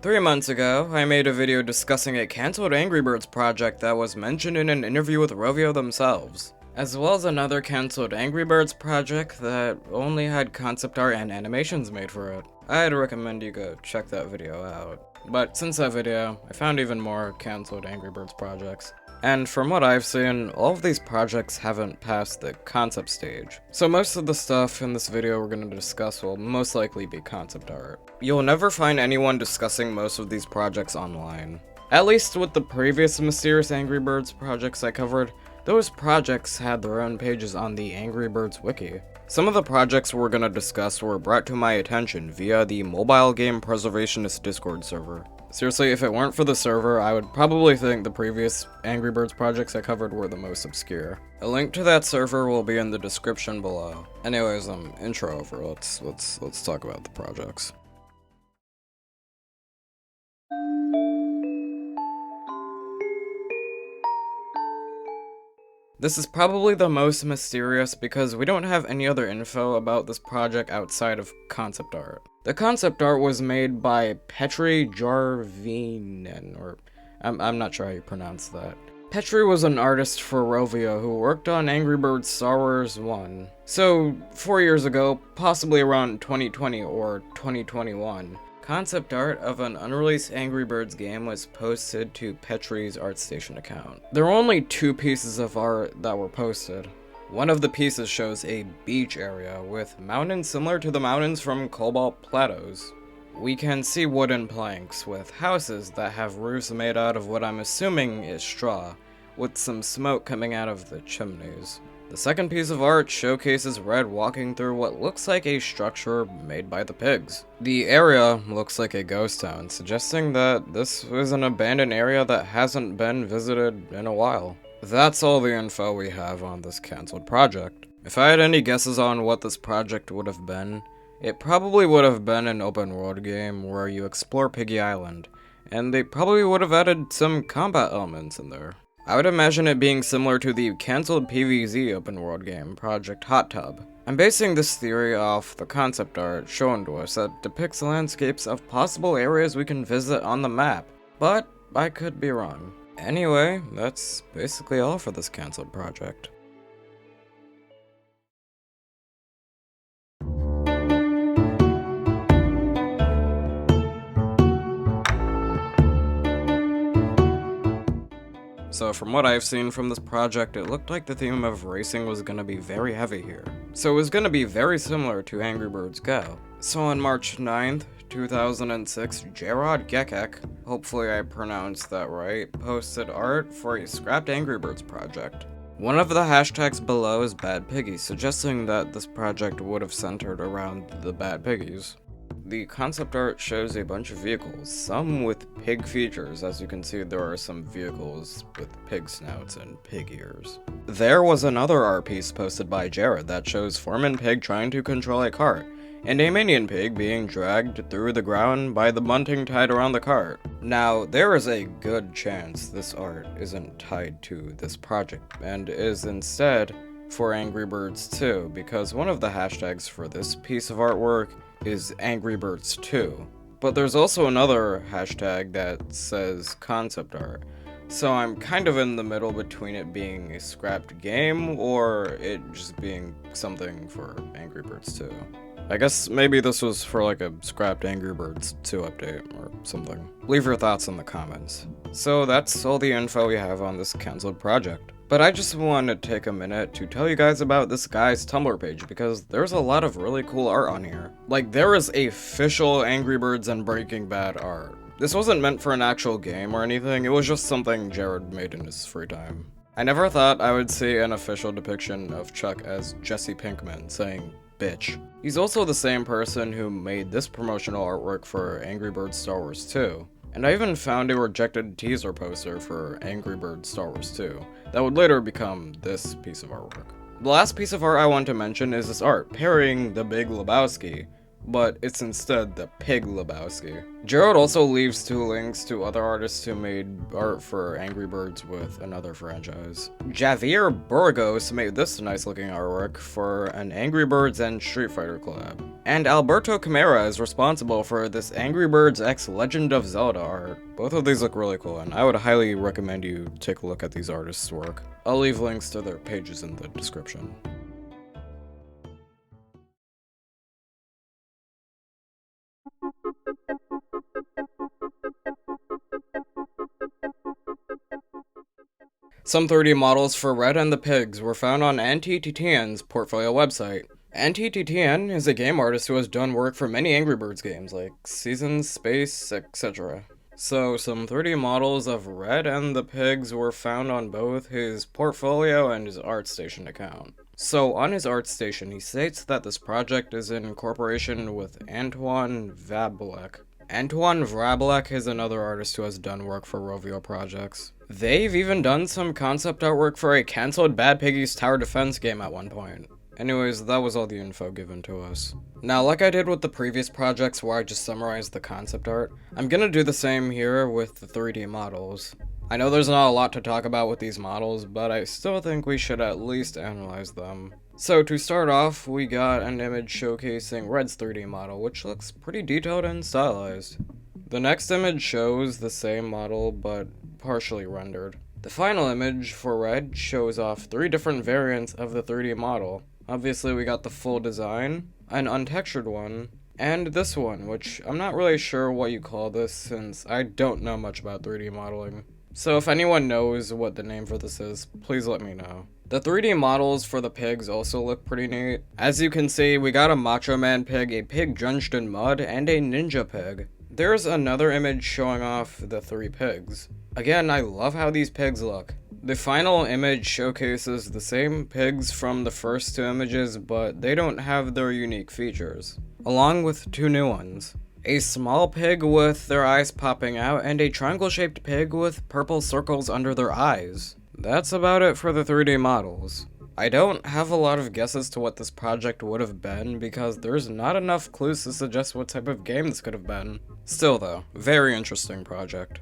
3 months ago, I made a video discussing a cancelled Angry Birds project that was mentioned in an interview with Rovio themselves, as well as another cancelled Angry Birds project that only had concept art and animations made for it. I'd recommend you go check that video out. But since that video, I found even more cancelled Angry Birds projects. And from what I've seen, all of these projects haven't passed the concept stage. So most of the stuff in this video we're going to discuss will most likely be concept art. You'll never find anyone discussing most of these projects online. At least with the previous Mysterious Angry Birds projects I covered, those projects had their own pages on the Angry Birds wiki. Some of the projects we're going to discuss were brought to my attention via the Mobile Game Preservationist Discord server. Seriously, if it weren't for the server, I would probably think the previous Angry Birds projects I covered were the most obscure. A link to that server will be in the description below. Anyways, intro over. Let's talk about the projects. This is probably the most mysterious because we don't have any other info about this project outside of concept art. The concept art was made by Petri Jarvinen, or I'm not sure how you pronounce that. Petri was an artist for Rovio who worked on Angry Birds Star Wars 1. So, 4 years ago, possibly around 2020 or 2021, concept art of an unreleased Angry Birds game was posted to Petri's ArtStation account. There were only 2 pieces of art that were posted. One of the pieces shows a beach area with mountains similar to the mountains from Cobalt Plateaus. We can see wooden planks with houses that have roofs made out of what I'm assuming is straw, with some smoke coming out of the chimneys. The second piece of art showcases Red walking through what looks like a structure made by the pigs. The area looks like a ghost town, suggesting that this is an abandoned area that hasn't been visited in a while. That's all the info we have on this cancelled project. If I had any guesses on what this project would have been, it probably would have been an open world game where you explore Piggy Island, and they probably would have added some combat elements in there. I would imagine it being similar to the cancelled PvZ open world game, Project Hot Tub. I'm basing this theory off the concept art shown to us that depicts landscapes of possible areas we can visit on the map, but I could be wrong. Anyway, that's basically all for this cancelled project. So from what I've seen from this project, it looked like the theme of racing was gonna be very heavy here. So it was gonna be very similar to Angry Birds Go. So on March 9th, 2006, Gerard Gekek, hopefully I pronounced that right, posted art for a scrapped Angry Birds project. One of the hashtags below is Bad Piggies, suggesting that this project would have centered around the Bad Piggies. The concept art shows a bunch of vehicles, some with pig features. As you can see, there are some vehicles with pig snouts and pig ears. There was another art piece posted by Jared that shows Foreman Pig trying to control a cart, and a minion pig being dragged through the ground by the bunting tied around the cart. Now, there is a good chance this art isn't tied to this project, and is instead for Angry Birds 2, because one of the hashtags for this piece of artwork is Angry Birds 2. But there's also another hashtag that says concept art, so I'm kind of in the middle between it being a scrapped game or it just being something for Angry Birds 2. I guess maybe this was for like a scrapped Angry Birds 2 update or something. Leave your thoughts in the comments. So that's all the info we have on this cancelled project. But I just wanted to take a minute to tell you guys about this guy's Tumblr page because there's a lot of really cool art on here. Like, there is official Angry Birds and Breaking Bad art. This wasn't meant for an actual game or anything, it was just something Jared made in his free time. I never thought I would see an official depiction of Chuck as Jesse Pinkman saying, bitch. He's also the same person who made this promotional artwork for Angry Birds Star Wars 2. And I even found a rejected teaser poster for Angry Birds Star Wars 2 that would later become this piece of artwork. The last piece of art I want to mention is this art pairing The Big Lebowski but it's instead the Pig Lebowski. Gerald also leaves 2 links to other artists who made art for Angry Birds with another franchise. Javier Burgos made this nice looking artwork for an Angry Birds and Street Fighter collab. And Alberto Camara is responsible for this Angry Birds X Legend of Zelda art. Both of these look really cool, and I would highly recommend you take a look at these artists' work. I'll leave links to their pages in the description. Some 3D models for Red and the Pigs were found on NTTTN's portfolio website. NTTTN is a game artist who has done work for many Angry Birds games like Seasons, Space, etc. So some 3D models of Red and the Pigs were found on both his portfolio and his ArtStation account. So on his ArtStation, he states that this project is in cooperation with Antoine Vablek. Antoine Vrablek is another artist who has done work for Rovio projects. They've even done some concept artwork for a cancelled Bad Piggies tower defense game at one point. Anyways, that was all the info given to us. Now, like I did with the previous projects where I just summarized the concept art, I'm gonna do the same here with the 3D models. I know there's not a lot to talk about with these models, but I still think we should at least analyze them. So to start off, we got an image showcasing Red's 3D model, which looks pretty detailed and stylized. The next image shows the same model, but partially rendered. The final image for Red shows off 3 different variants of the 3D model. Obviously we got the full design, an untextured one, and this one, which I'm not really sure what you call this since I don't know much about 3D modeling. So if anyone knows what the name for this is, please let me know. The 3D models for the pigs also look pretty neat. As you can see, we got a Macho Man pig, a pig drenched in mud, and a ninja pig. There's another image showing off the 3 pigs. Again, I love how these pigs look. The final image showcases the same pigs from the first 2 images, but they don't have their unique features, along with 2 new ones. A small pig with their eyes popping out, and a triangle-shaped pig with purple circles under their eyes. That's about it for the 3D models. I don't have a lot of guesses to what this project would have been because there's not enough clues to suggest what type of game this could have been. Still though, very interesting project.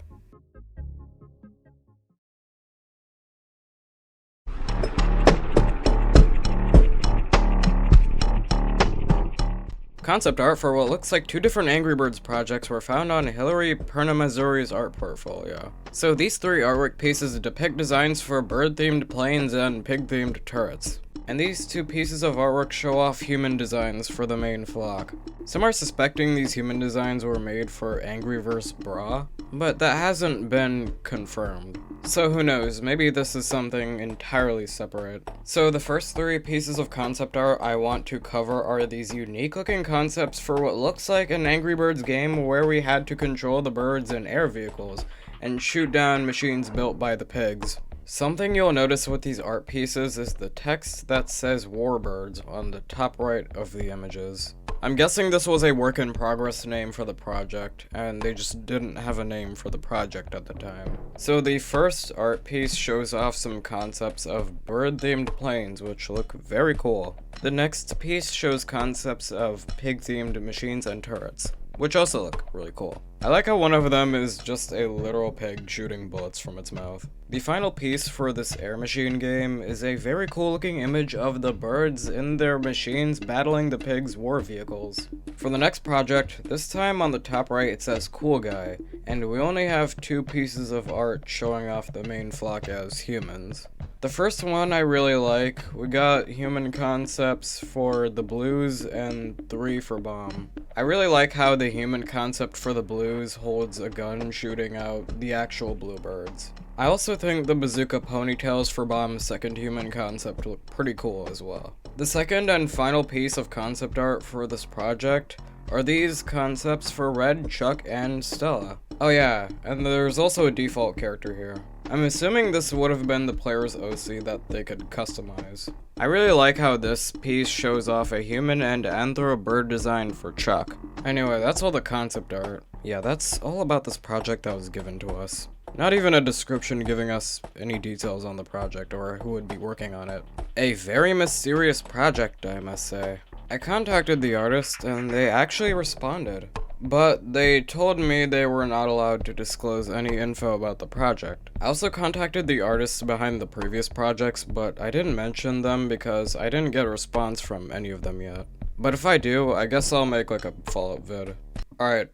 Concept art for what looks like 2 different Angry Birds projects were found on Hillary Pernamazuri's art portfolio. So these 3 artwork pieces depict designs for bird-themed planes and pig-themed turrets. And these 2 pieces of artwork show off human designs for the main flock. Some are suspecting these human designs were made for Angryverse Bra, but that hasn't been confirmed. So who knows, maybe this is something entirely separate. So the first 3 pieces of concept art I want to cover are these unique looking concepts for what looks like an Angry Birds game where we had to control the birds in air vehicles and shoot down machines built by the pigs. Something you'll notice with these art pieces is the text that says Warbirds on the top right of the images. I'm guessing this was a work in progress name for the project, and they just didn't have a name for the project at the time. So the first art piece shows off some concepts of bird-themed planes, which look very cool. The next piece shows concepts of pig-themed machines and turrets, which also look really cool. I like how one of them is just a literal pig shooting bullets from its mouth. The final piece for this air machine game is a very cool looking image of the birds in their machines battling the pigs' war vehicles. For the next project, this time on the top right it says Cool Guy, and we only have 2 pieces of art showing off the main flock as humans. The first one I really like. We got human concepts for the blues and 3 for bomb. I really like how the human concept for the blues holds a gun shooting out the actual bluebirds. I also think the bazooka ponytails for bomb's second human concept look pretty cool as well. The second and final piece of concept art for this project are these concepts for Red, Chuck, and Stella. Oh yeah, and there's also a default character here. I'm assuming this would have been the player's OC that they could customize. I really like how this piece shows off a human and anthro bird design for Chuck. Anyway, that's all the concept art. Yeah, that's all about this project that was given to us. Not even a description giving us any details on the project or who would be working on it. A very mysterious project, I must say. I contacted the artist and they actually responded, but they told me they were not allowed to disclose any info about the project. I also contacted the artists behind the previous projects, but I didn't mention them because I didn't get a response from any of them yet. But if I do, I guess I'll make like a follow-up vid. Alright,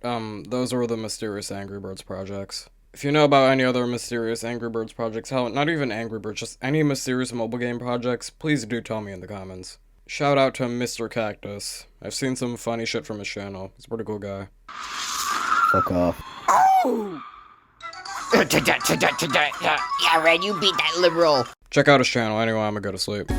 those were the mysterious Angry Birds projects. If you know about any other mysterious Angry Birds projects, hell, not even Angry Birds, just any mysterious mobile game projects, please do tell me in the comments. Shout out to Mr. Cactus. I've seen some funny shit from his channel. He's a pretty cool guy. Fuck off. Oh! Yeah, Red, you beat that liberal. Check out his channel anyway, I'm gonna go to sleep.